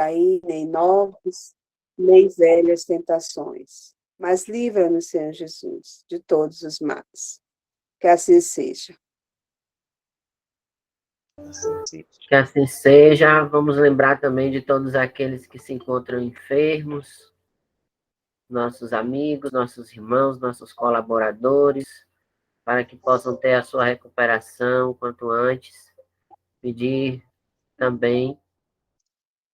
cair, nem novos, nem velhas tentações. Mas livra-nos, Senhor Jesus, de todos os males. Que assim seja. Que assim seja. Vamos lembrar também de todos aqueles que se encontram enfermos, nossos amigos, nossos irmãos, nossos colaboradores, para que possam ter a sua recuperação quanto antes. Pedir também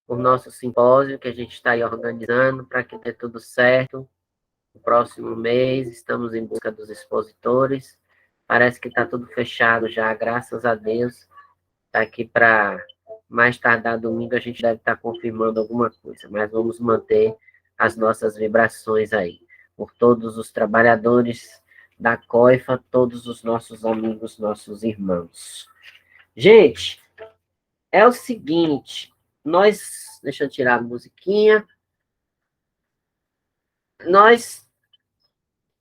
por nosso simpósio que a gente está aí organizando para que dê tudo certo. No próximo mês, estamos em busca dos expositores. Parece que está tudo fechado já, graças a Deus. Está aqui para mais tardar domingo, a gente deve estar confirmando alguma coisa, mas vamos manter as nossas vibrações aí. Por todos os trabalhadores da COIFA, todos os nossos amigos, nossos irmãos. Gente, é o seguinte, deixa eu tirar a musiquinha.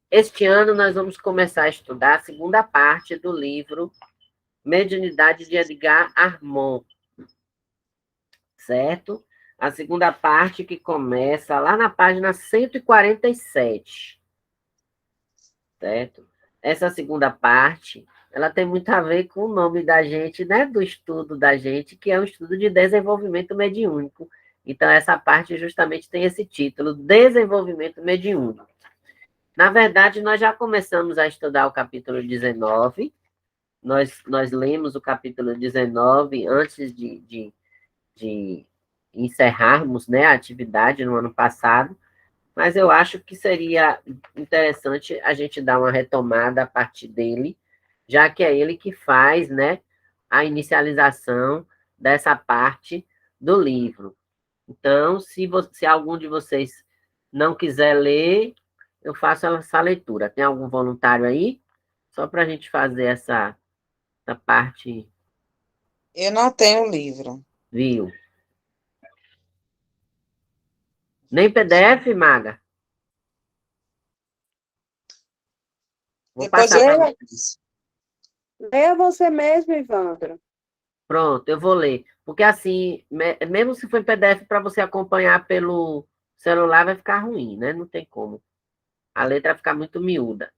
Este ano, nós vamos começar a estudar a segunda parte do livro Mediunidade de Edgar Armand, certo? A segunda parte que começa lá na página 147, certo? Essa segunda parte, ela tem muito a ver com o nome da gente, né? Do estudo da gente, que é um estudo de desenvolvimento mediúnico. Então, essa parte justamente tem esse título, Desenvolvimento Mediúnico. Na verdade, nós já começamos a estudar o capítulo 19, nós lemos o capítulo 19 antes de encerrarmos, né, a atividade no ano passado, mas eu acho que seria interessante a gente dar uma retomada a partir dele, já que é ele que faz, né, a inicialização dessa parte do livro. Então, se algum de vocês não quiser ler, eu faço essa leitura. Tem algum voluntário aí? Só para a gente fazer essa parte. Eu não tenho livro. Viu? Nem PDF, Maga? Vou Depois passar para eu... vocês. Leia você mesmo, Ivandro. Pronto, eu vou ler. Porque assim, mesmo se for em PDF para você acompanhar pelo celular, vai ficar ruim, né? Não tem como. A letra vai ficar muito miúda.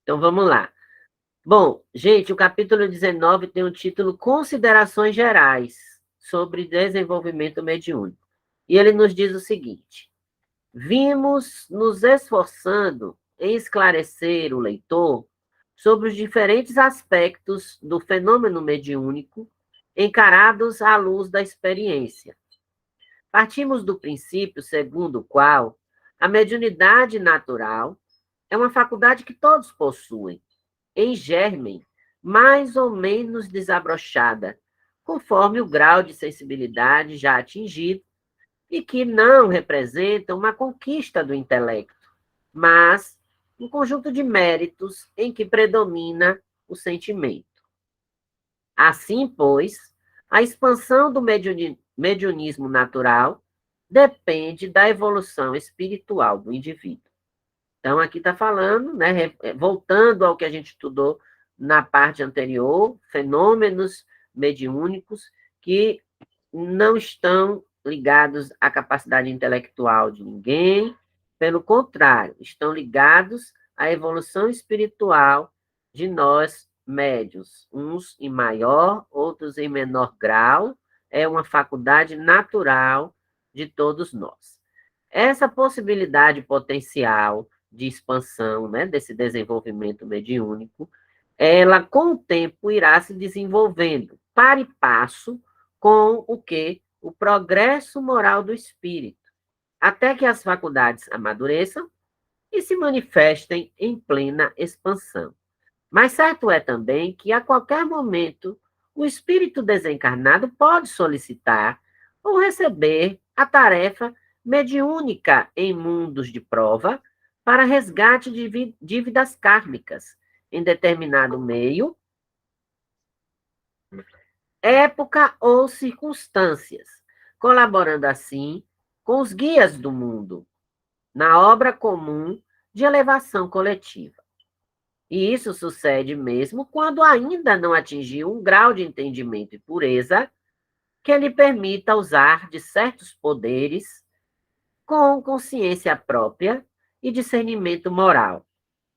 Então, vamos lá. Bom, gente, o capítulo 19 tem o título Considerações Gerais sobre Desenvolvimento Mediúnico. E ele nos diz o seguinte: vimos nos esforçando em esclarecer o leitor sobre os diferentes aspectos do fenômeno mediúnico encarados à luz da experiência. Partimos do princípio segundo o qual a mediunidade natural é uma faculdade que todos possuem, em germen, mais ou menos desabrochada, conforme o grau de sensibilidade já atingido, e que não representa uma conquista do intelecto, mas um conjunto de méritos em que predomina o sentimento. Assim, pois, a expansão do mediunismo natural depende da evolução espiritual do indivíduo. Então, aqui está falando, né, voltando ao que a gente estudou na parte anterior, fenômenos mediúnicos que não estão ligados à capacidade intelectual de ninguém, pelo contrário, estão ligados à evolução espiritual de nós médios, uns em maior, outros em menor grau, é uma faculdade natural de todos nós. Essa possibilidade potencial de expansão, né, desse desenvolvimento mediúnico, ela, com o tempo, irá se desenvolvendo, para e passo, com o quê? O progresso moral do espírito, até que as faculdades amadureçam e se manifestem em plena expansão. Mas certo é também que, a qualquer momento, o espírito desencarnado pode solicitar ou receber a tarefa mediúnica em mundos de prova para resgate de dívidas kármicas em determinado meio, época ou circunstâncias, colaborando assim com os guias do mundo na obra comum de elevação coletiva. E isso sucede mesmo quando ainda não atingiu um grau de entendimento e pureza que lhe permita usar de certos poderes com consciência própria e discernimento moral.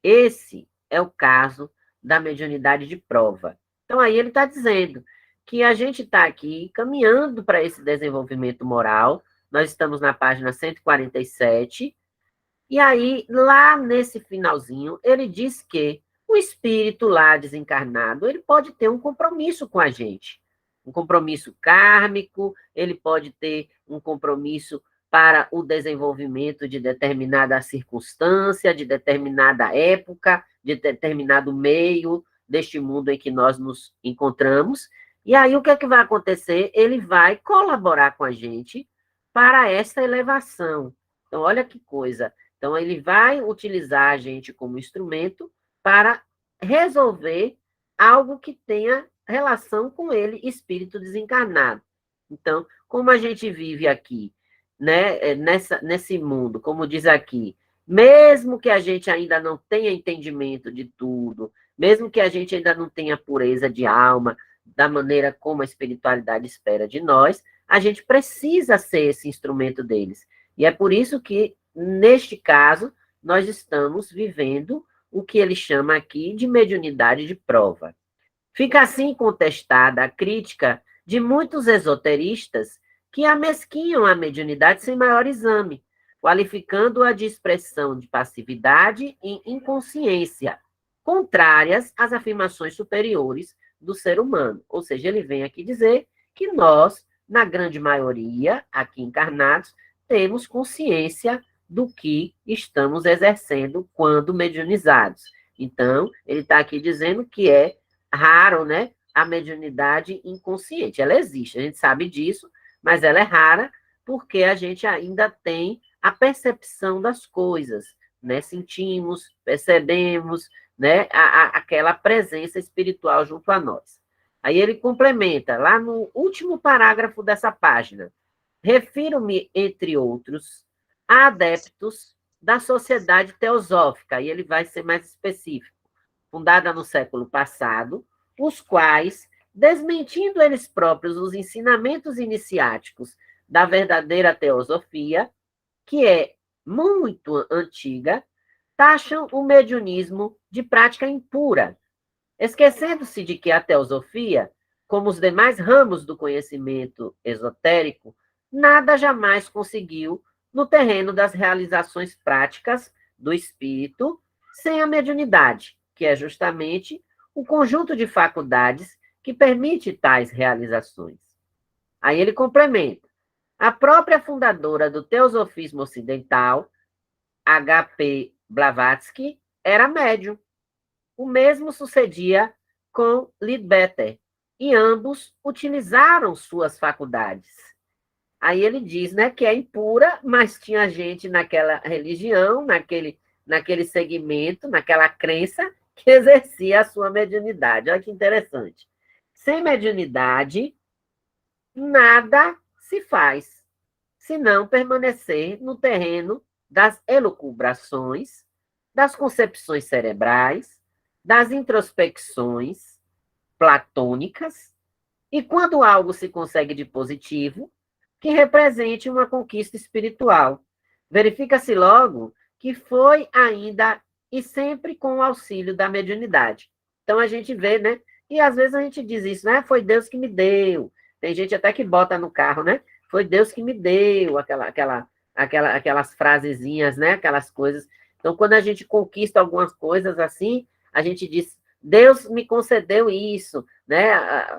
Esse é o caso da mediunidade de prova. Então, aí ele está dizendo que a gente está aqui caminhando para esse desenvolvimento moral. Nós estamos na página 147, e aí, lá nesse finalzinho, ele diz que o espírito lá desencarnado, ele pode ter um compromisso com a gente, um compromisso kármico, ele pode ter um compromisso para o desenvolvimento de determinada circunstância, de determinada época, de determinado meio deste mundo em que nós nos encontramos. E aí, o que é que vai acontecer? Ele vai colaborar com a gente para essa elevação. Então, olha que coisa. Então, ele vai utilizar a gente como instrumento para resolver algo que tenha relação com ele, espírito desencarnado. Então, como a gente vive aqui, né, nesse mundo, como diz aqui, mesmo que a gente ainda não tenha entendimento de tudo, mesmo que a gente ainda não tenha pureza de alma, da maneira como a espiritualidade espera de nós, a gente precisa ser esse instrumento deles. E é por isso que, neste caso, nós estamos vivendo o que ele chama aqui de mediunidade de prova. Fica assim contestada a crítica de muitos esoteristas que amesquinham a mediunidade sem maior exame, qualificando-a de expressão de passividade e inconsciência, contrárias às afirmações superiores do ser humano. Ou seja, ele vem aqui dizer que nós, na grande maioria, aqui encarnados, temos consciência do que estamos exercendo quando mediunizados. Então, ele está aqui dizendo que é raro, né, a mediunidade inconsciente. Ela existe, a gente sabe disso, mas ela é rara porque a gente ainda tem a percepção das coisas, né? Sentimos, percebemos, né, aquela presença espiritual junto a nós. Aí ele complementa, lá no último parágrafo dessa página, refiro-me, entre outros, a adeptos da Sociedade Teosófica, e ele vai ser mais específico, fundada no século passado, os quais, desmentindo eles próprios os ensinamentos iniciáticos da verdadeira teosofia, que é muito antiga, taxam o mediunismo de prática impura, esquecendo-se de que a teosofia, como os demais ramos do conhecimento esotérico, nada jamais conseguiu no terreno das realizações práticas do espírito sem a mediunidade, que é justamente o conjunto de faculdades que permite tais realizações. Aí ele complementa. A própria fundadora do teosofismo ocidental, H.P. Blavatsky, era médium. O mesmo sucedia com Leadbeater, e ambos utilizaram suas faculdades. Aí ele diz, né, que é impura, mas tinha gente naquela religião, naquele segmento, naquela crença, que exercia a sua mediunidade. Olha que interessante. Sem mediunidade, nada se faz, senão permanecer no terreno das elucubrações, das concepções cerebrais, das introspecções platônicas, e quando algo se consegue de positivo, que represente uma conquista espiritual. Verifica-se logo que foi ainda e sempre com o auxílio da mediunidade. Então a gente vê, né? E às vezes a gente diz isso, né? Foi Deus que me deu. Tem gente até que bota no carro, né? Foi Deus que me deu, aquelas frasezinhas, né? Aquelas coisas. Então, quando a gente conquista algumas coisas assim, a gente diz, Deus me concedeu isso, né?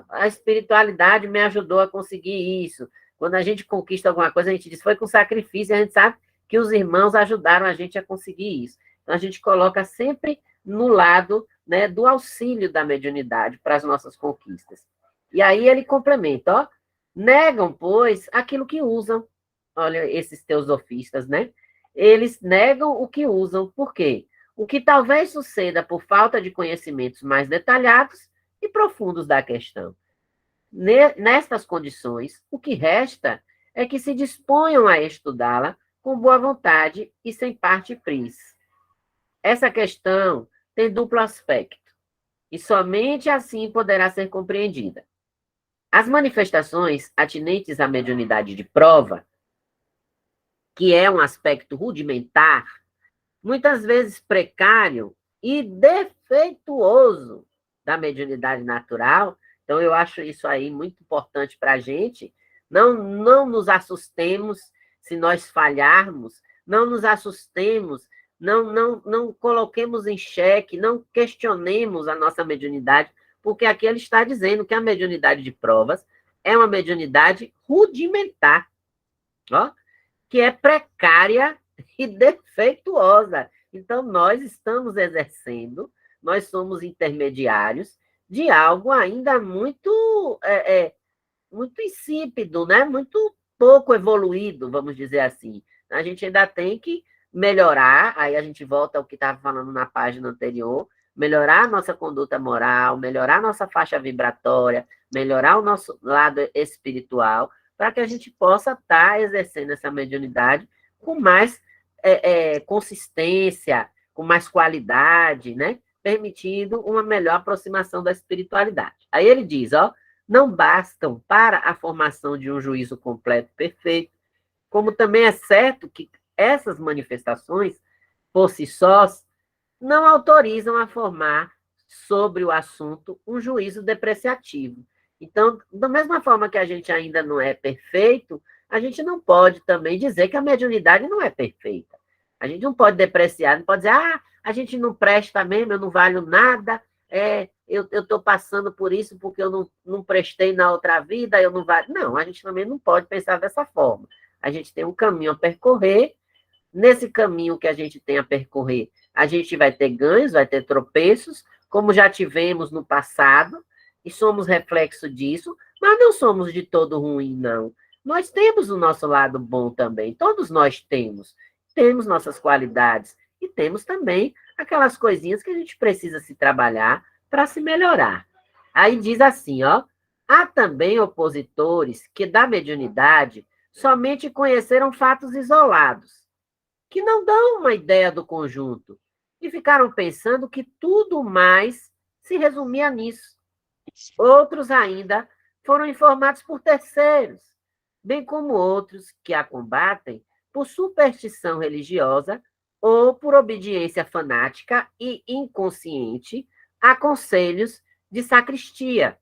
A espiritualidade me ajudou a conseguir isso. Quando a gente conquista alguma coisa, a gente diz, foi com sacrifício, e a gente sabe que os irmãos ajudaram a gente a conseguir isso. Então, a gente coloca sempre no lado, né, do auxílio da mediunidade para as nossas conquistas. E aí ele complementa, ó, negam, pois, aquilo que usam. Olha, esses teosofistas, né? Eles negam o que usam. Por quê? O que talvez suceda por falta de conhecimentos mais detalhados e profundos da questão. Nestas condições, o que resta é que se disponham a estudá-la com boa vontade e sem parte pris. Essa questão tem duplo aspecto, e somente assim poderá ser compreendida. As manifestações atinentes à mediunidade de prova, que é um aspecto rudimentar, muitas vezes precário e defeituoso da mediunidade natural. Então, eu acho isso aí muito importante para a gente. Não nos assustemos se nós falharmos, não nos assustemos, não coloquemos em xeque, não questionemos a nossa mediunidade, porque aqui ele está dizendo que a mediunidade de provas é uma mediunidade rudimentar, ó, que é precária e defeituosa. Então, nós estamos exercendo, nós somos intermediários de algo ainda muito insípido, né? Muito pouco evoluído, vamos dizer assim. A gente ainda tem que melhorar, aí a gente volta ao que estava falando na página anterior, melhorar a nossa conduta moral, melhorar a nossa faixa vibratória, melhorar o nosso lado espiritual, para que a gente possa estar exercendo essa mediunidade com mais consistência, com mais qualidade, né? Permitindo uma melhor aproximação da espiritualidade. Aí ele diz, ó, não bastam para a formação de um juízo completo perfeito, como também é certo que essas manifestações, por si sós, não autorizam a formar sobre o assunto um juízo depreciativo. Então, da mesma forma que a gente ainda não é perfeito, a gente não pode também dizer que a mediunidade não é perfeita. A gente não pode depreciar, não pode dizer, a gente não presta mesmo, eu não valho nada, eu estou passando por isso porque eu não prestei na outra vida, eu não valho. Não, a gente também não pode pensar dessa forma. A gente tem um caminho a percorrer, nesse caminho que a gente tem a percorrer, a gente vai ter ganhos, vai ter tropeços, como já tivemos no passado, e somos reflexo disso, mas não somos de todo ruim, não. Nós temos o nosso lado bom também, todos nós temos nossas qualidades, e temos também aquelas coisinhas que a gente precisa se trabalhar para se melhorar. Aí diz assim, ó, há também opositores que da mediunidade somente conheceram fatos isolados, que não dão uma ideia do conjunto, e ficaram pensando que tudo mais se resumia nisso. Outros ainda foram informados por terceiros, bem como outros que a combatem por superstição religiosa ou por obediência fanática e inconsciente a conselhos de sacristia,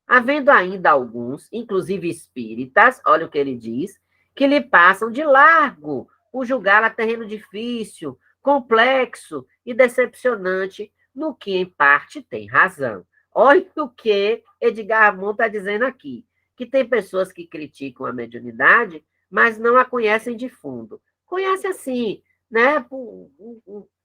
havendo ainda alguns, inclusive espíritas, olha o que ele diz, que lhe passam de largo por julgá-la terreno difícil, complexo e decepcionante, no que, em parte, tem razão. Olha o que Edgar Moon está dizendo aqui, que tem pessoas que criticam a mediunidade, mas não a conhecem de fundo. Conhece assim, né?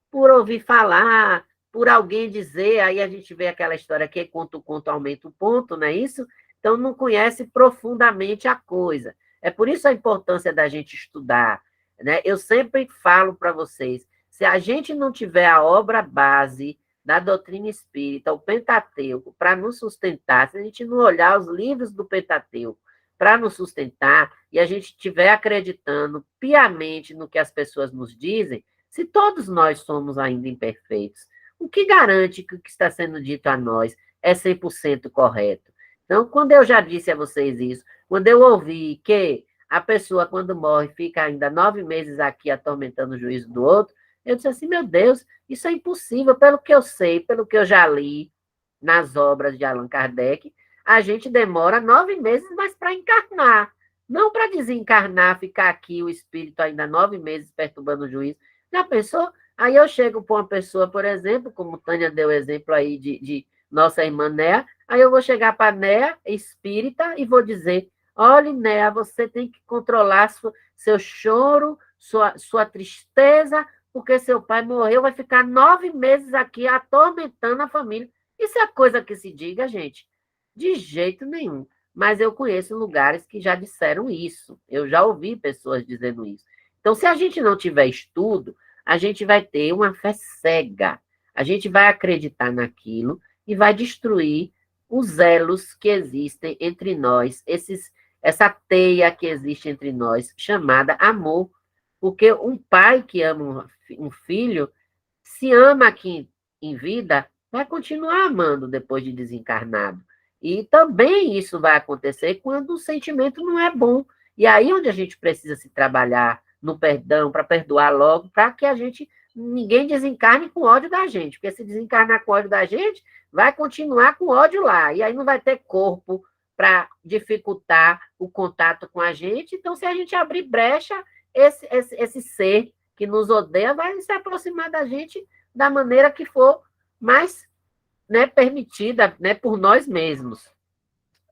Por ouvir falar, por alguém dizer, aí a gente vê aquela história que conta o conto, aumenta o ponto, não é isso? Então, não conhece profundamente a coisa. É por isso a importância da gente estudar, né? Eu sempre falo para vocês, se a gente não tiver a obra base da doutrina espírita, o Pentateuco, para nos sustentar, se a gente não olhar os livros do Pentateuco para nos sustentar, e a gente estiver acreditando piamente no que as pessoas nos dizem, se todos nós somos ainda imperfeitos, o que garante que o que está sendo dito a nós é 100% correto? Então, quando eu já disse a vocês isso, quando eu ouvi que a pessoa, quando morre, fica ainda 9 meses aqui atormentando o juízo do outro, eu disse assim, meu Deus, isso é impossível, pelo que eu sei, pelo que eu já li nas obras de Allan Kardec, a gente demora 9 meses, mas para encarnar, não para desencarnar, ficar aqui o espírito ainda 9 meses perturbando o juízo. Já pensou? Aí eu chego para uma pessoa, por exemplo, como Tânia deu o exemplo aí de nossa irmã Néa, aí eu vou chegar para Néa, espírita, e vou dizer, olha, Néa, você tem que controlar seu choro, sua tristeza, porque seu pai morreu, vai ficar 9 meses aqui atormentando a família. Isso é coisa que se diga, gente? De jeito nenhum. Mas eu conheço lugares que já disseram isso. Eu já ouvi pessoas dizendo isso. Então, se a gente não tiver estudo, a gente vai ter uma fé cega. A gente vai acreditar naquilo e vai destruir os elos que existem entre nós, essa teia que existe entre nós, chamada amor. Porque um pai que ama um filho, se ama aqui em vida, vai continuar amando depois de desencarnado. E também isso vai acontecer quando o sentimento não é bom. E aí onde a gente precisa se trabalhar no perdão, para perdoar logo, para que a gente, ninguém desencarne com ódio da gente. Porque se desencarnar com ódio da gente, vai continuar com ódio lá. E aí não vai ter corpo para dificultar o contato com a gente. Então, se a gente abrir brecha, esse ser que nos odeia vai se aproximar da gente da maneira que for mais, né, permitida, né, por nós mesmos.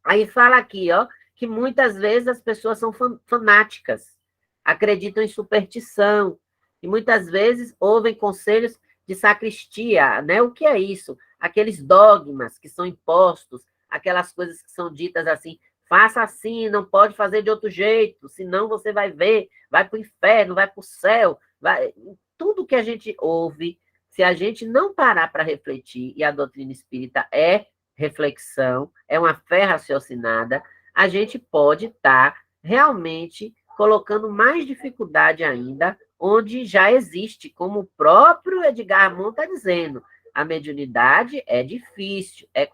Aí fala aqui, ó, que muitas vezes as pessoas são fanáticas, acreditam em superstição, e muitas vezes ouvem conselhos de sacristia, né? O que é isso? Aqueles dogmas que são impostos, aquelas coisas que são ditas assim, faça assim, não pode fazer de outro jeito, senão você vai ver, vai para o inferno, vai para o céu, vai... Tudo que a gente ouve, se a gente não parar para refletir, e a doutrina espírita é reflexão, é uma fé raciocinada, a gente pode estar realmente colocando mais dificuldade ainda, onde já existe, como o próprio Edgar Armand está dizendo, a mediunidade é difícil, é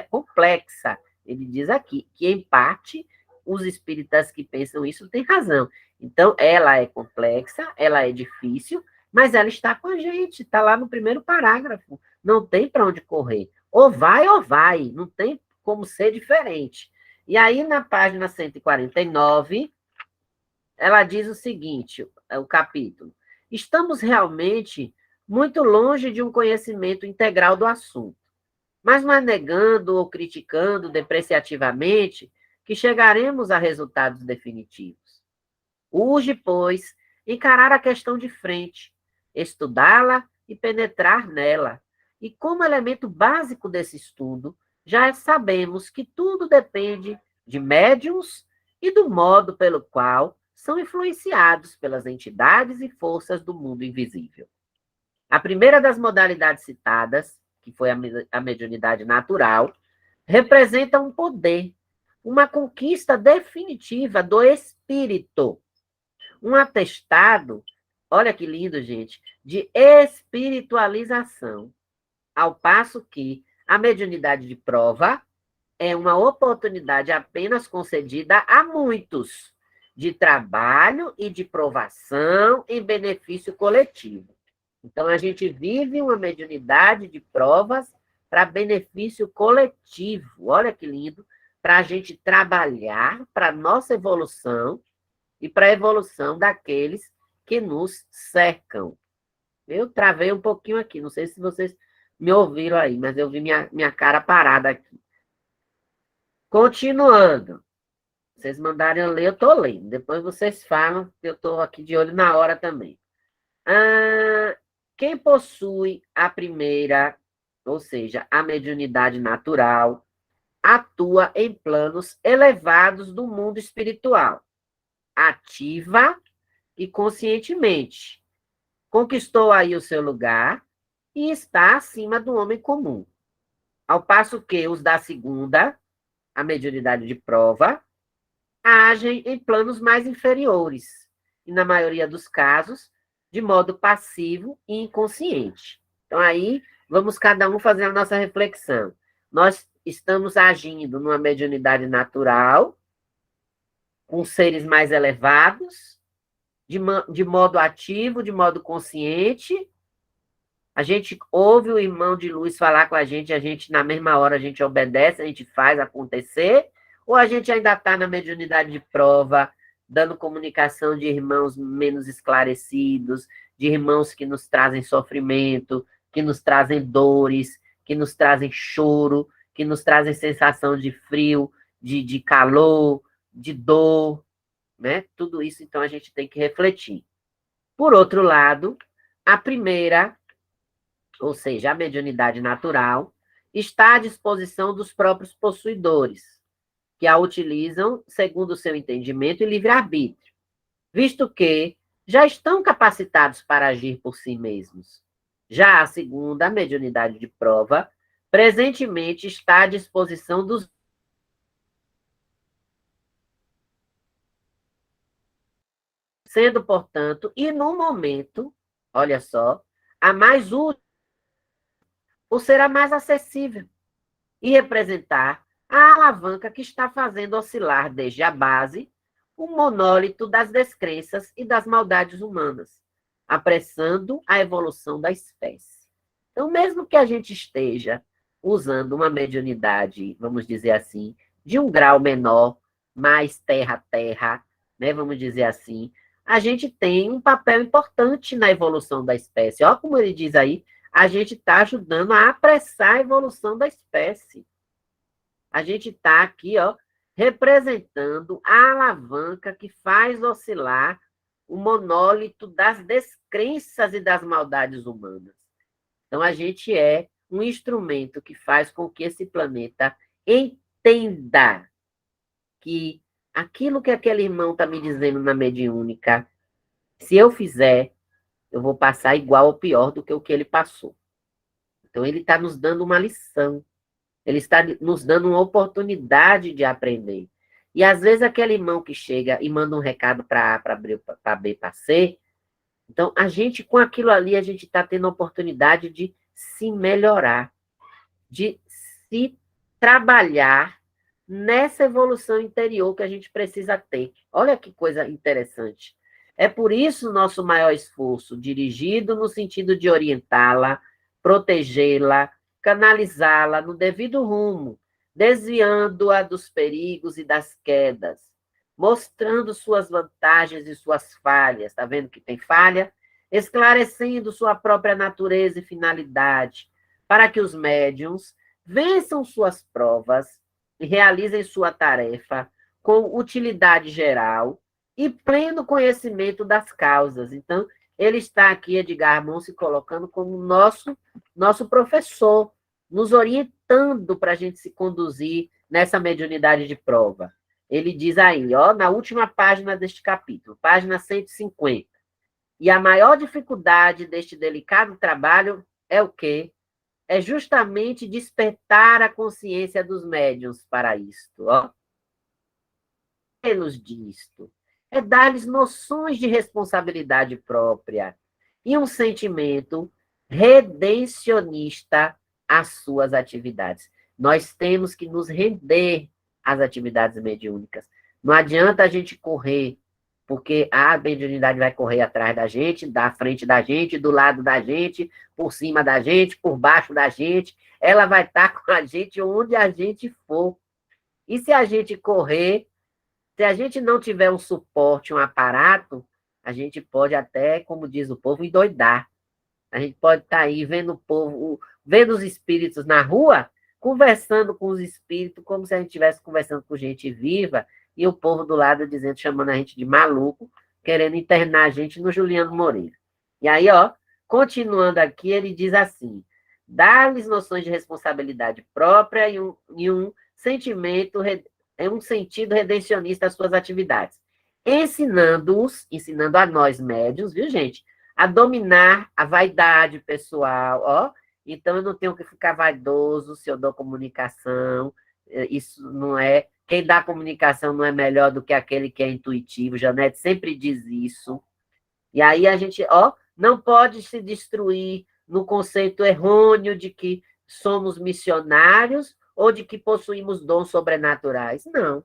complexa. Ele diz aqui que, em parte, os espíritas que pensam isso têm razão. Então, ela é complexa, ela é difícil, mas ela está com a gente, está lá no primeiro parágrafo. Não tem para onde correr. Ou vai, não tem como ser diferente. E aí, na página 149, ela diz o seguinte, o capítulo: estamos realmente muito longe de um conhecimento integral do assunto, mas não é negando ou criticando depreciativamente que chegaremos a resultados definitivos. Urge, pois, encarar a questão de frente, estudá-la e penetrar nela. E como elemento básico desse estudo, já sabemos que tudo depende de médiuns e do modo pelo qual são influenciados pelas entidades e forças do mundo invisível. A primeira das modalidades citadas, que foi a mediunidade natural, representa um poder, uma conquista definitiva do espírito, um atestado, olha que lindo, gente, de espiritualização, ao passo que a mediunidade de prova é uma oportunidade apenas concedida a muitos, de trabalho e de provação em benefício coletivo. Então, a gente vive uma mediunidade de provas para benefício coletivo. Olha que lindo, para a gente trabalhar para a nossa evolução e para a evolução daqueles que nos cercam. Eu travei um pouquinho aqui, não sei se vocês me ouviram aí, mas eu vi minha cara parada aqui. Continuando. Vocês mandarem eu ler, eu estou lendo. Depois vocês falam, que eu estou aqui de olho na hora também. Quem possui a primeira, ou seja, a mediunidade natural, atua em planos elevados do mundo espiritual, ativa e conscientemente. Conquistou aí o seu lugar e está acima do homem comum. Ao passo que os da segunda, a mediunidade de prova, agem em planos mais inferiores, e na maioria dos casos, de modo passivo e inconsciente. Então, aí, vamos cada um fazer a nossa reflexão. Nós estamos agindo numa mediunidade natural, com seres mais elevados, de modo ativo, de modo consciente. A gente ouve o irmão de luz falar com a gente, na mesma hora, a gente obedece, a gente faz acontecer, ou a gente ainda está na mediunidade de prova, dando comunicação de irmãos menos esclarecidos, de irmãos que nos trazem sofrimento, que nos trazem dores, que nos trazem choro, que nos trazem sensação de frio, de calor, de dor, né? Tudo isso, então, a gente tem que refletir. Por outro lado, a primeira, ou seja, a mediunidade natural, está à disposição dos próprios possuidores, que a utilizam segundo o seu entendimento e livre-arbítrio, visto que já estão capacitados para agir por si mesmos. Já a segunda, a mediunidade de prova, presentemente está à disposição dos sendo, portanto, e no momento, olha só, a mais útil ou será mais acessível e representar a alavanca que está fazendo oscilar desde a base o monólito das descrenças e das maldades humanas, apressando a evolução da espécie. Então, mesmo que a gente esteja usando uma mediunidade, vamos dizer assim, de um grau menor, mais terra-terra, né, vamos dizer assim, a gente tem um papel importante na evolução da espécie. Olha como ele diz aí, a gente está ajudando a apressar a evolução da espécie. A gente está aqui, ó, representando a alavanca que faz oscilar o monólito das descrenças e das maldades humanas. Então, a gente é um instrumento que faz com que esse planeta entenda que aquilo que aquele irmão está me dizendo na mediúnica, se eu fizer, eu vou passar igual ou pior do que o que ele passou. Então, ele está nos dando uma lição. Ele está nos dando uma oportunidade de aprender. E, às vezes, aquele irmão que chega e manda um recado para A, para B, para C, então, a gente, com aquilo ali, a gente está tendo a oportunidade de se melhorar, de se trabalhar nessa evolução interior que a gente precisa ter. Olha que coisa interessante. É por isso o nosso maior esforço, dirigido no sentido de orientá-la, protegê-la, canalizá-la no devido rumo, desviando-a dos perigos e das quedas, mostrando suas vantagens e suas falhas. Está vendo que tem falha? Esclarecendo sua própria natureza e finalidade, para que os médiuns vençam suas provas e realizem sua tarefa com utilidade geral e pleno conhecimento das causas. Então, ele está aqui, Edgar Mon, se colocando como nosso professor, nos orientando para a gente se conduzir nessa mediunidade de prova. Ele diz aí, ó, na última página deste capítulo, página 150. E a maior dificuldade deste delicado trabalho é o quê? É justamente despertar a consciência dos médiuns para isto. Ó. Menos disto. É dar-lhes noções de responsabilidade própria e um sentimento redencionista às suas atividades. Nós temos que nos render às atividades mediúnicas. Não adianta a gente correr, porque a mediunidade vai correr atrás da gente, da frente da gente, do lado da gente, por cima da gente, por baixo da gente. Ela vai estar com a gente onde a gente for. E se a gente correr, se a gente não tiver um suporte, um aparato, a gente pode até, como diz o povo, endoidar. A gente pode estar aí vendo o povo, vendo os espíritos na rua, conversando com os espíritos, como se a gente estivesse conversando com gente viva, e o povo do lado dizendo, chamando a gente de maluco, querendo internar a gente no Juliano Moreira. E aí, ó, continuando aqui, ele diz assim, dar-lhes noções de responsabilidade própria e um sentimento, um sentido redencionista às suas atividades, ensinando a nós médiuns, viu, gente, a dominar a vaidade pessoal, ó. Então, eu não tenho que ficar vaidoso se eu dou comunicação, isso não é... Quem dá comunicação não é melhor do que aquele que é intuitivo, Janete sempre diz isso. E aí a gente, ó, não pode se destruir no conceito errôneo de que somos missionários ou de que possuímos dons sobrenaturais. Não.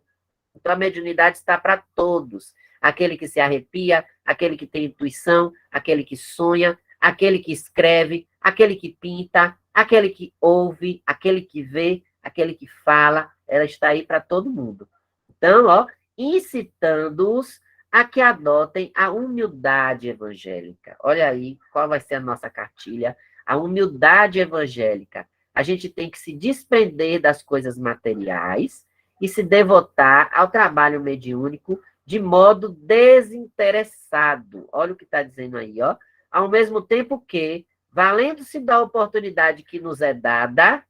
Então, a mediunidade está para todos. Aquele que se arrepia, aquele que tem intuição, aquele que sonha, aquele que escreve, aquele que pinta, aquele que ouve, aquele que vê, aquele que fala, ela está aí para todo mundo. Então, ó, incitando-os a que adotem a humildade evangélica. Olha aí qual vai ser a nossa cartilha, a humildade evangélica. A gente tem que se desprender das coisas materiais e se devotar ao trabalho mediúnico de modo desinteressado. Olha o que está dizendo aí, ó. Ao mesmo tempo que, valendo-se da oportunidade que nos é dada,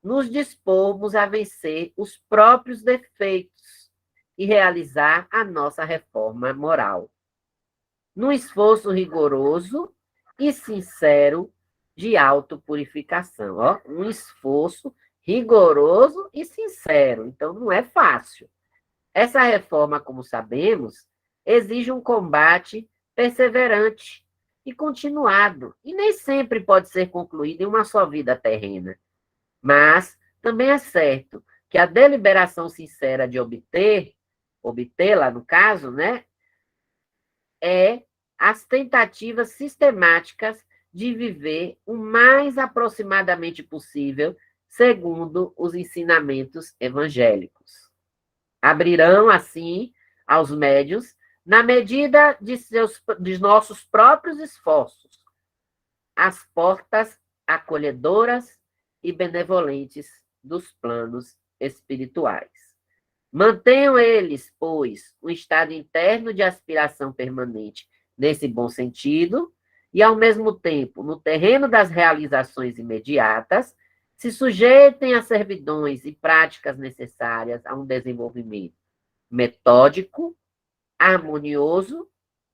nos dispormos a vencer os próprios defeitos e realizar a nossa reforma moral. Num esforço rigoroso e sincero de autopurificação. Ó, um esforço rigoroso e sincero. Então, não é fácil. Essa reforma, como sabemos, exige um combate perseverante e continuado, e nem sempre pode ser concluído em uma só vida terrena. Mas, também é certo que a deliberação sincera de obtê-la, no caso, né, é as tentativas sistemáticas de viver o mais aproximadamente possível segundo os ensinamentos evangélicos. Abrirão, assim, aos médios, na medida de nossos próprios esforços, as portas acolhedoras e benevolentes dos planos espirituais. Mantenham eles, pois, um estado interno de aspiração permanente nesse bom sentido, e, ao mesmo tempo, no terreno das realizações imediatas, se sujeitem a servidões e práticas necessárias a um desenvolvimento metódico, harmonioso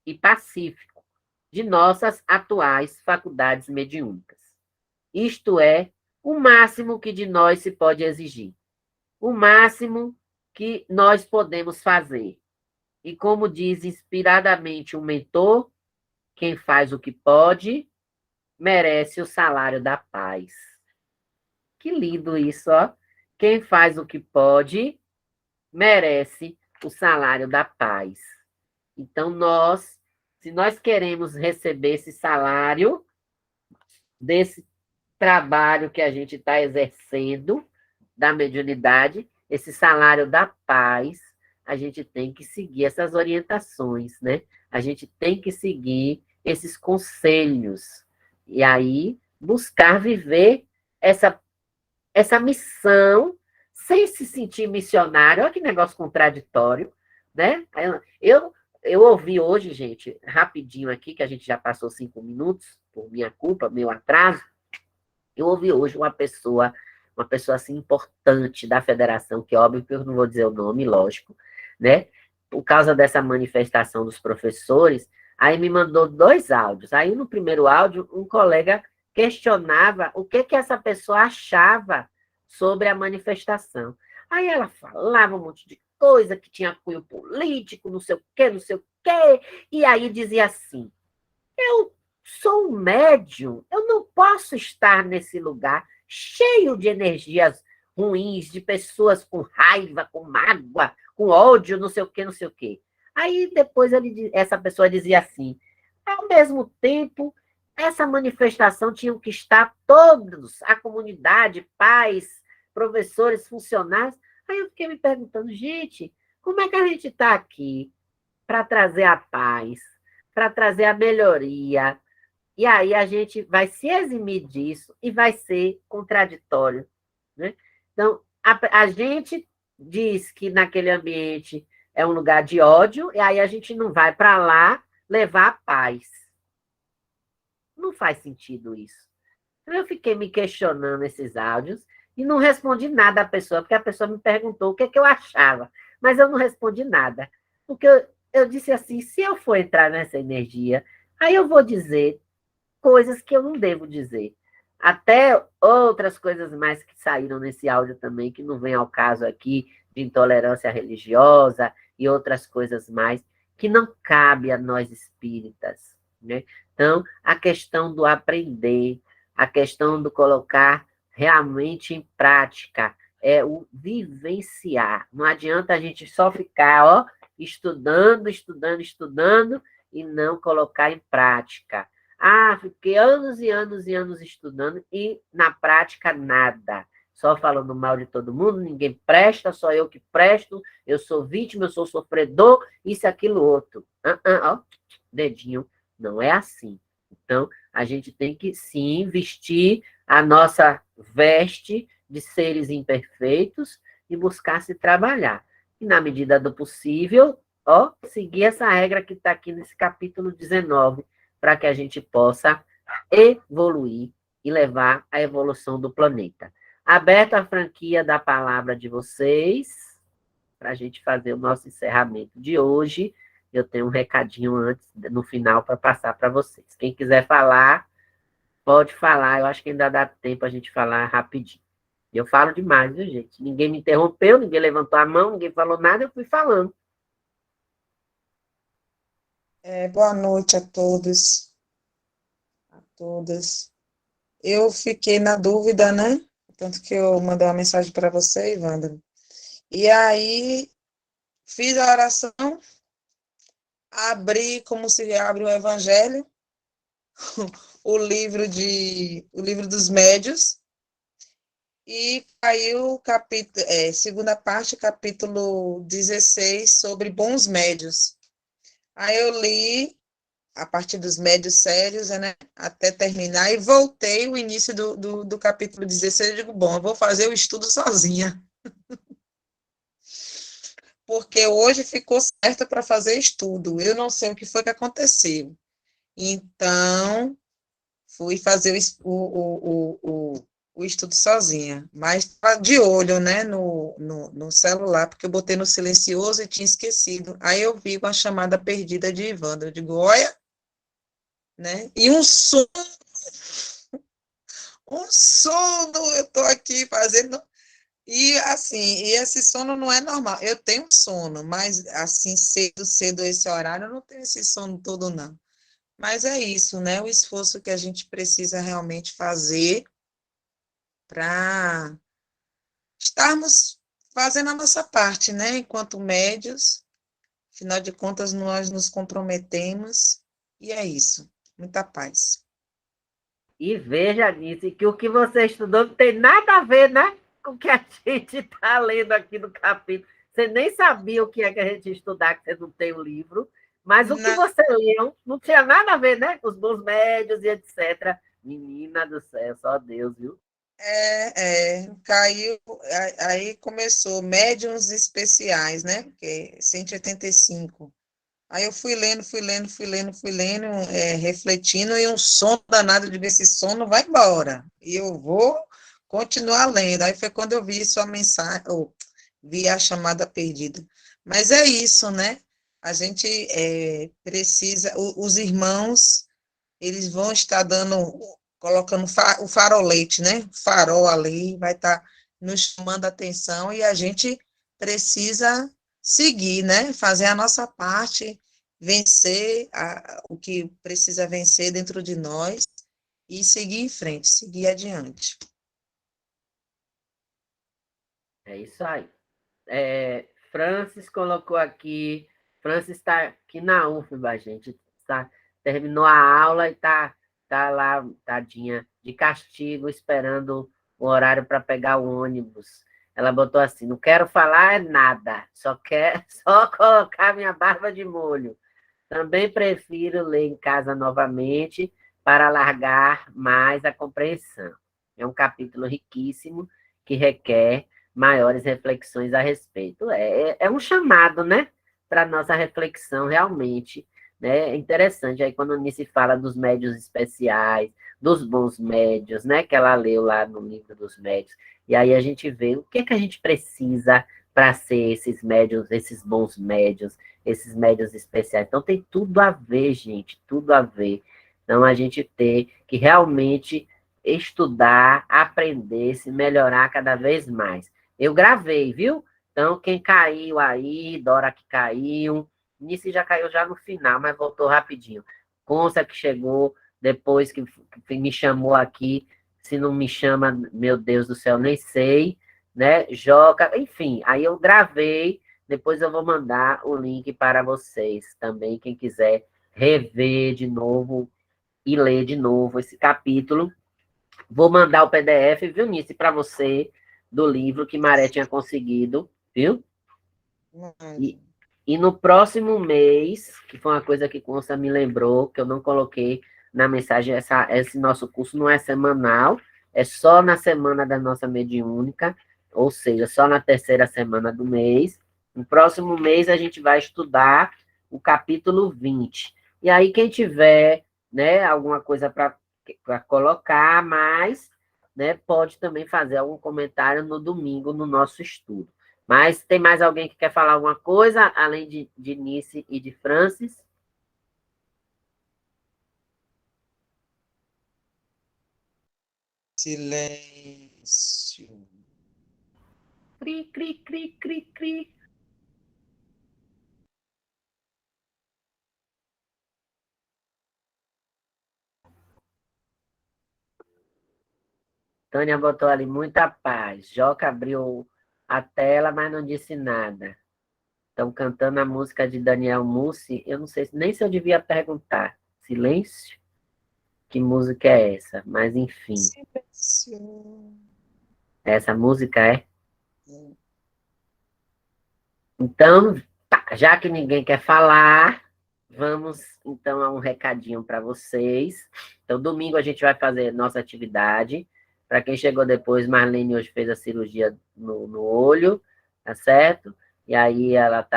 e pacífico de nossas atuais faculdades mediúnicas. Isto é o máximo que de nós se pode exigir, o máximo que nós podemos fazer. E como diz inspiradamente um mentor, quem faz o que pode, merece o salário da paz. Que lindo isso, ó. Quem faz o que pode, merece o salário da paz. Então, se nós queremos receber esse salário desse trabalho que a gente está exercendo, da mediunidade, esse salário da paz, a gente tem que seguir essas orientações, né? A gente tem que seguir esses conselhos. E aí, buscar viver essa missão sem se sentir missionário. Olha que negócio contraditório, né? Eu ouvi hoje, gente, rapidinho aqui, que a gente já passou 5 minutos, por minha culpa, meu atraso, eu ouvi hoje uma pessoa assim importante da federação, que é óbvio que eu não vou dizer o nome, lógico, né? Por causa dessa manifestação dos professores, aí me mandou 2 áudios. Aí no primeiro áudio, um colega questionava o que essa pessoa achava sobre a manifestação. Aí ela falava um monte de coisa, que tinha cunho político, não sei o quê, não sei o quê, e aí dizia assim, eu sou um médium, eu não posso estar nesse lugar cheio de energias ruins, de pessoas com raiva, com mágoa, com ódio, não sei o quê, não sei o quê. Aí depois essa pessoa dizia assim, ao mesmo tempo, essa manifestação tinham que estar todos, a comunidade, pais, professores, funcionários. Aí eu fiquei me perguntando, gente, como é que a gente está aqui para trazer a paz, para trazer a melhoria, e aí a gente vai se eximir disso e vai ser contraditório, né? Então, a gente diz que naquele ambiente é um lugar de ódio, e aí a gente não vai para lá levar a paz. Não faz sentido isso. Então, eu fiquei me questionando esses áudios e não respondi nada à pessoa, porque a pessoa me perguntou o que eu achava, mas eu não respondi nada. Porque eu disse assim, se eu for entrar nessa energia, aí eu vou dizer coisas que eu não devo dizer. Até outras coisas mais que saíram nesse áudio também, que não vem ao caso aqui, de intolerância religiosa e outras coisas mais, que não cabe a nós espíritas, né? Então, a questão do aprender, a questão do colocar realmente em prática, é o vivenciar. Não adianta a gente só ficar, ó, estudando, estudando, estudando, e não colocar em prática. Ah, fiquei anos e anos e anos estudando e, na prática, nada. Só falando mal de todo mundo, ninguém presta, só eu que presto, eu sou vítima, eu sou sofredor, isso, aquilo, outro. Ó, dedinho, não é assim. Então, a gente tem que, sim, vestir a nossa veste de seres imperfeitos e buscar se trabalhar. E, na medida do possível, ó, seguir essa regra que está aqui nesse capítulo 19, para que a gente possa evoluir e levar a evolução do planeta. Aberta a franquia da palavra de vocês, para a gente fazer o nosso encerramento de hoje. Eu tenho um recadinho antes, no final, para passar para vocês. Quem quiser falar, pode falar. Eu acho que ainda dá tempo a gente falar rapidinho. Eu falo demais, viu, gente? Ninguém me interrompeu, ninguém levantou a mão, ninguém falou nada, eu fui falando. Boa noite a todos, a todas. Eu fiquei na dúvida, né? Tanto que eu mandei uma mensagem para você, Ivandro. E aí, fiz a oração, abri como se abre o Evangelho, o livro dos médios, e caiu segunda parte, capítulo 16 sobre bons médios. Aí eu li a partir dos médios sérios, né, até terminar, e voltei o início do capítulo 16, eu digo, bom, eu vou fazer o estudo sozinha, porque hoje ficou certo para fazer estudo, eu não sei o que foi que aconteceu. Então, fui fazer o estudo sozinha, mas tá de olho, né, no celular, porque eu botei no silencioso e tinha esquecido. Aí eu vi com a chamada perdida de Ivandro, eu digo, olha, né, e um sono, eu estou aqui fazendo, e assim, e esse sono não é normal, eu tenho sono, mas assim, cedo esse horário, eu não tenho esse sono todo, não. Mas é isso, né, o esforço que a gente precisa realmente fazer para estarmos fazendo a nossa parte, né, enquanto médios, afinal de contas, nós nos comprometemos, e é isso, muita paz. E veja nisso, que o que você estudou não tem nada a ver, né, com o que a gente está lendo aqui no capítulo. Você nem sabia o que é que a gente ia estudar, que você não tem o livro, mas o que Na, você leu não tinha nada a ver, né? Com os bons médios e etc. Menina do céu, só Deus, viu? caiu, aí começou médiuns especiais, né, porque 185. Aí eu fui lendo, refletindo, e um sono danado, de ver esse sono vai embora. E eu vou continuar lendo. Aí foi quando eu vi sua mensagem, ou vi a chamada perdida. Mas é isso, né? A gente precisa, os irmãos, eles vão estar colocando o farolete, né? O farol ali vai estar nos chamando a atenção, e a gente precisa seguir, né? Fazer a nossa parte, vencer o que precisa vencer dentro de nós e seguir em frente, seguir adiante. É isso aí. Francis colocou aqui. Francis está aqui na UFBA, gente. Terminou a aula e tá lá, tadinha, de castigo, esperando o horário para pegar o ônibus. Ela botou assim: não quero falar nada, só quer só colocar minha barba de molho. Também prefiro ler em casa novamente para alargar mais a compreensão. É um capítulo riquíssimo que requer maiores reflexões a respeito. É um chamado, né, para nossa reflexão realmente, né? É interessante aí quando se fala dos médios especiais, dos bons médios, né, que ela leu lá no livro dos médios. E aí a gente vê o que a gente precisa para ser esses bons médios, esses médios especiais. Então tem tudo a ver, gente, tudo a ver. Então a gente tem que realmente estudar, aprender, se melhorar cada vez mais. Eu gravei, viu? Então quem caiu aí, Dora que caiu, Nice já caiu já no final, mas voltou rapidinho. Consta que chegou depois que me chamou aqui, se não me chama, meu Deus do céu, nem sei, né? Joca, enfim, aí eu gravei, depois eu vou mandar o link para vocês também, quem quiser rever de novo e ler de novo esse capítulo. Vou mandar o PDF, viu, Nice, para você, do livro que Maré tinha conseguido, viu? E, e no próximo mês, que foi uma coisa que Consta me lembrou, que eu não coloquei na mensagem, esse nosso curso não é semanal, é só na semana da nossa mediúnica, ou seja, só na terceira semana do mês. No próximo mês a gente vai estudar o capítulo 20. E aí, quem tiver, né, alguma coisa para colocar mais, né, pode também fazer algum comentário no domingo no nosso estudo. Mas tem mais alguém que quer falar alguma coisa, além de Nice e de Francis? Silêncio. Cri, cri, cri, cri, cri. Tânia botou ali muita paz. Joca abriu a tela, mas não disse nada. Estão cantando a música de Daniel Mussi. Eu não sei nem se eu devia perguntar. Silêncio? Que música é essa? Mas, enfim. Silêncio. Essa música é? Então, tá, já que ninguém quer falar, vamos então a um recadinho para vocês. Então, domingo a gente vai fazer nossa atividade. Para quem chegou depois, Marlene hoje fez a cirurgia no olho, tá certo? E aí ela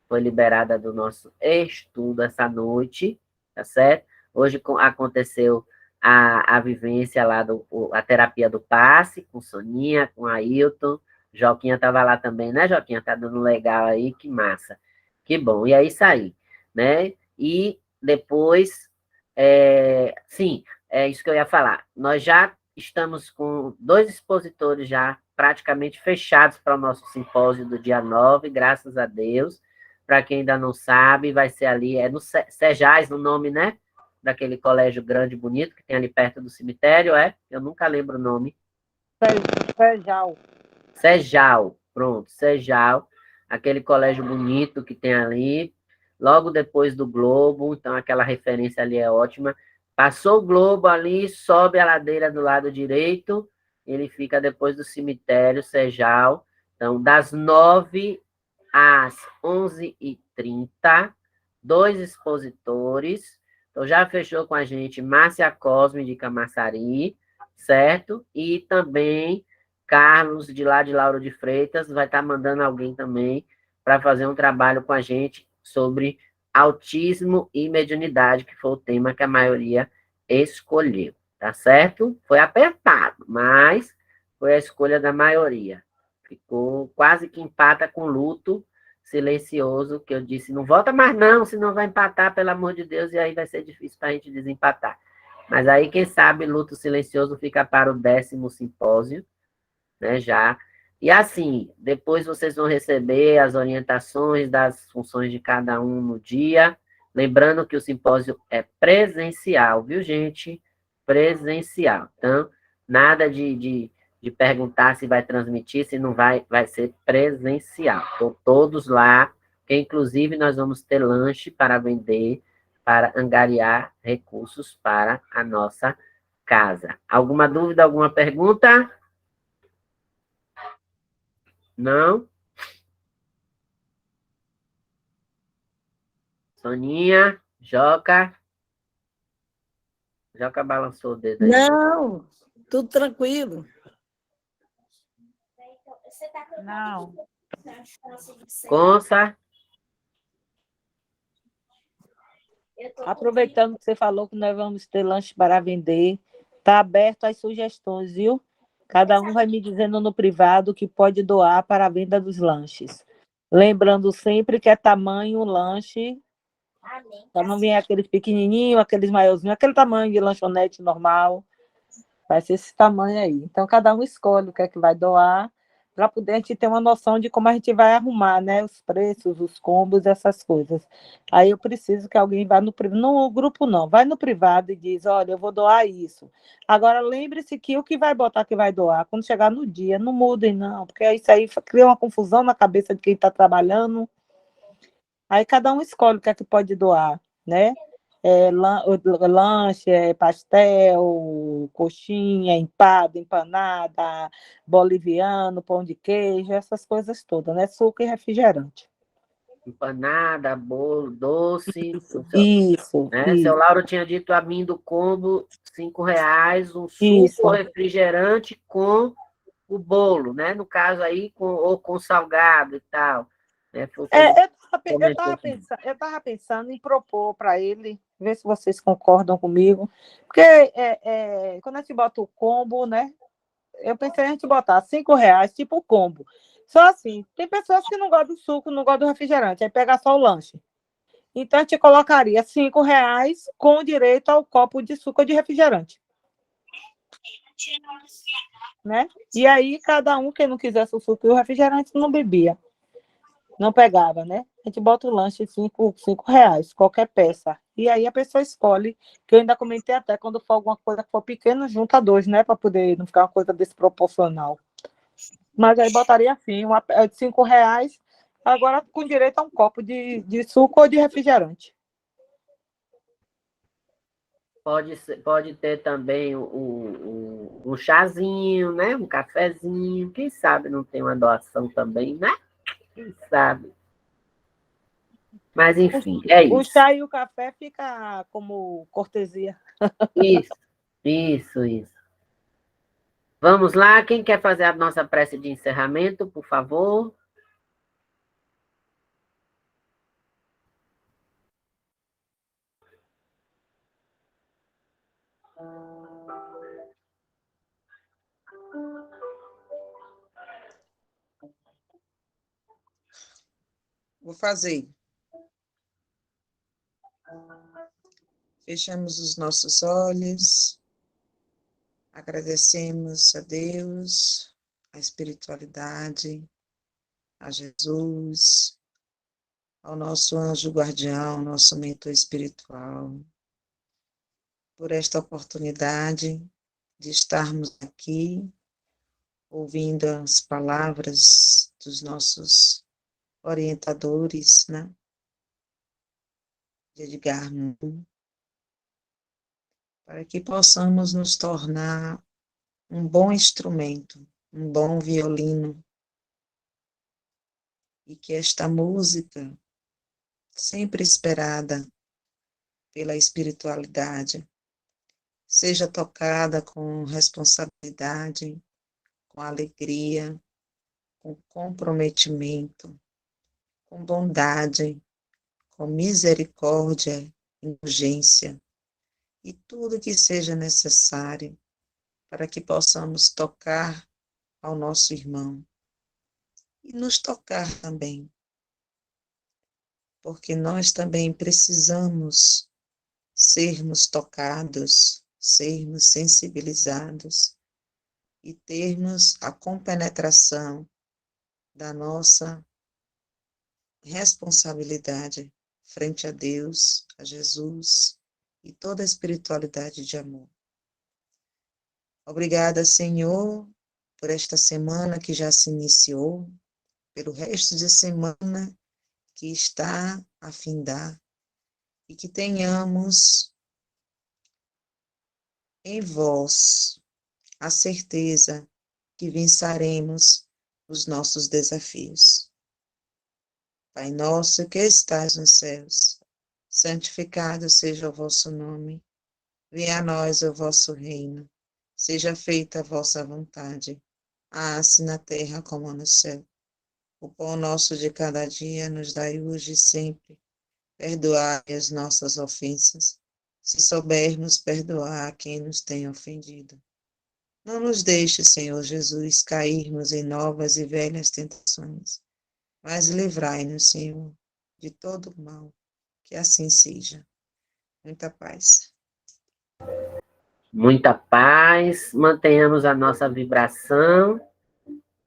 foi liberada do nosso estudo essa noite, tá certo? Hoje aconteceu a vivência lá, a terapia do passe, com Soninha, com Ailton. Joquinha estava lá também, né, Joquinha? Tá dando legal aí, que massa. Que bom. E é isso aí, né? E depois, sim, é isso que eu ia falar. Nós já estamos com 2 expositores já praticamente fechados para o nosso simpósio do dia 9, graças a Deus. Para quem ainda não sabe, vai ser ali, no Sejais, no nome, né? Daquele colégio grande e bonito que tem ali perto do cemitério, Eu nunca lembro o nome. Sejal. Sejal, pronto, Sejal, aquele colégio bonito que tem ali, logo depois do Globo, então aquela referência ali é ótima. Passou o Globo ali, sobe a ladeira do lado direito, ele fica depois do cemitério Sejal. Então, das 9 às 11h30, 2 expositores. Então, já fechou com a gente Márcia Cosme, de Camaçari, certo? E também Carlos, de lá de Lauro de Freitas, vai estar mandando alguém também para fazer um trabalho com a gente sobre autismo e mediunidade, que foi o tema que a maioria escolheu, tá certo? Foi apertado, mas foi a escolha da maioria. Ficou quase que empata com luto silencioso, que eu disse, não volta mais não, senão vai empatar, pelo amor de Deus, e aí vai ser difícil para a gente desempatar. Mas aí, quem sabe, luto silencioso fica para o 10º simpósio, né, já. E assim, depois vocês vão receber as orientações das funções de cada um no dia, lembrando que o simpósio é presencial, viu, gente? Presencial. Então, nada de perguntar se vai transmitir, se não vai, vai ser presencial. Estão todos lá, que inclusive nós vamos ter lanche para vender, para angariar recursos para a nossa casa. Alguma dúvida, alguma pergunta? Não? Soninha, Joca. Joca balançou o dedo aí. Não, tudo tranquilo. Não. Consa. Aproveitando que você falou que nós vamos ter lanche para vender, está aberto às sugestões, viu? Cada um vai me dizendo no privado que pode doar para a venda dos lanches. Lembrando sempre que é tamanho lanche, para não vir aqueles pequenininhos, aqueles maiorzinhos, aquele tamanho de lanchonete normal. Vai ser esse tamanho aí. Então, cada um escolhe o que é que vai doar, para poder a gente ter uma noção de como a gente vai arrumar, né? Os preços, os combos, essas coisas. Aí eu preciso que alguém vá no grupo, não. Vai no privado e diz, olha, eu vou doar isso. Agora, lembre-se que o que vai botar que vai doar, quando chegar no dia, não mudem, não, porque isso aí cria uma confusão na cabeça de quem está trabalhando. Aí cada um escolhe o que é que pode doar, né? Lanche, pastel, coxinha, empada, empanada, boliviano, pão de queijo, essas coisas todas, né? Suco e refrigerante. Empanada, bolo, doce. Isso. Né? Seu Lauro tinha dito a mim do combo, R$ 5, um suco Isso. ou refrigerante com o bolo, né? No caso aí, ou com salgado e tal. Né? Eu estava pensando em propor para ele, ver se vocês concordam comigo, porque quando a gente bota o combo, né? Eu pensei em a gente botar R$ 5, tipo o combo. Só assim, tem pessoas que não gostam do suco, não gostam do refrigerante, aí pega só o lanche. Então, a gente colocaria R$ 5 com direito ao copo de suco ou de refrigerante. Né? E aí, cada um, quem não quisesse o suco e o refrigerante, não bebia. Não pegava, né? A gente bota o lanche R$ 5, qualquer peça. E aí a pessoa escolhe, que eu ainda comentei até, quando for alguma coisa que for pequena, junta dois, né? Para poder não ficar uma coisa desproporcional. Mas aí botaria assim, uma de R$ 5, agora com direito a um copo de suco ou de refrigerante. Pode ter também um chazinho, né? Um cafezinho. Quem sabe não tem uma doação também, né? Quem sabe? Mas, enfim, é O isso. chá e o café fica como cortesia. Isso. Vamos lá, quem quer fazer a nossa prece de encerramento, por favor? Vou fazer. Fechamos os nossos olhos, agradecemos a Deus, a espiritualidade, a Jesus, ao nosso anjo guardião, nosso mentor espiritual, por esta oportunidade de estarmos aqui, ouvindo as palavras dos nossos orientadores, né? De Edgar Morin, para que possamos nos tornar um bom instrumento, um bom violino, e que esta música, sempre esperada pela espiritualidade, seja tocada com responsabilidade, com alegria, com comprometimento, com bondade, com misericórdia, indulgência e tudo que seja necessário para que possamos tocar ao nosso irmão e nos tocar também, porque nós também precisamos sermos tocados, sermos sensibilizados e termos a compenetração da nossa responsabilidade frente a Deus, a Jesus e toda a espiritualidade de amor. Obrigada, Senhor, por esta semana que já se iniciou, pelo resto de semana que está a findar, e que tenhamos em vós a certeza que venceremos os nossos desafios. Pai nosso que estais nos céus, santificado seja o vosso nome. Venha a nós o vosso reino. Seja feita a vossa vontade, assim na terra como no céu. O pão nosso de cada dia nos dai hoje e sempre. Perdoai as nossas ofensas, se soubermos perdoar a quem nos tem ofendido. Não nos deixe, Senhor Jesus, cairmos em novas e velhas tentações, mas livrai-nos, Senhor, de todo mal, que assim seja. Muita paz. Muita paz, mantenhamos a nossa vibração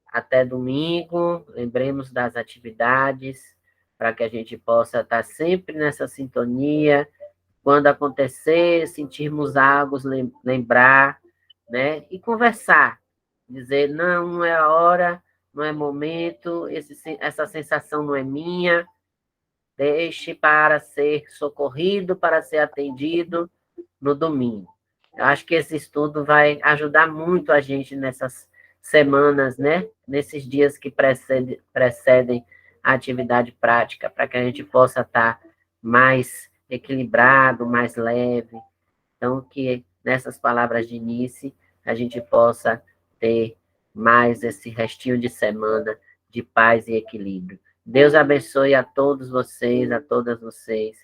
até domingo, lembremos das atividades, para que a gente possa estar sempre nessa sintonia. Quando acontecer, sentirmos algo, lembrar, né? E conversar, dizer, não é a hora, não é momento, essa sensação não é minha, deixe para ser socorrido, para ser atendido no domingo. Eu acho que esse estudo vai ajudar muito a gente nessas semanas, né? Nesses dias que precedem a atividade prática, para que a gente possa estar mais equilibrado, mais leve. Então, que nessas palavras de início, a gente possa ter mais esse restinho de semana de paz e equilíbrio. Deus abençoe a todos vocês, a todas vocês.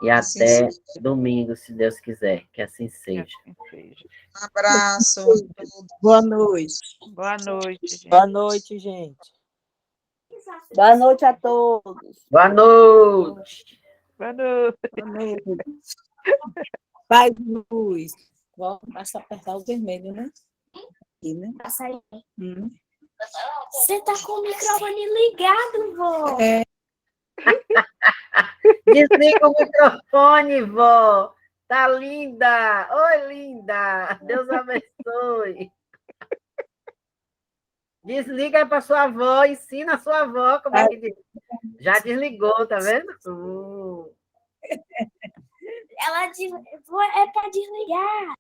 E Assim até seja. domingo, se Deus quiser. Que assim seja. Um abraço a todos. Boa noite. Boa noite, gente. Boa noite, gente. Boa noite a todos. Boa noite. Boa noite. Boa noite. Paz e luz. Basta apertar o vermelho, né? Aqui, né? Passa aí. Hum. Você tá com o microfone ligado, vô. É. Desliga o microfone, vó. Tá linda. Oi, linda. Deus abençoe. Desliga para sua avó, ensina a sua avó como é que diz. Já desligou, tá vendo? Ela diz, é para desligar.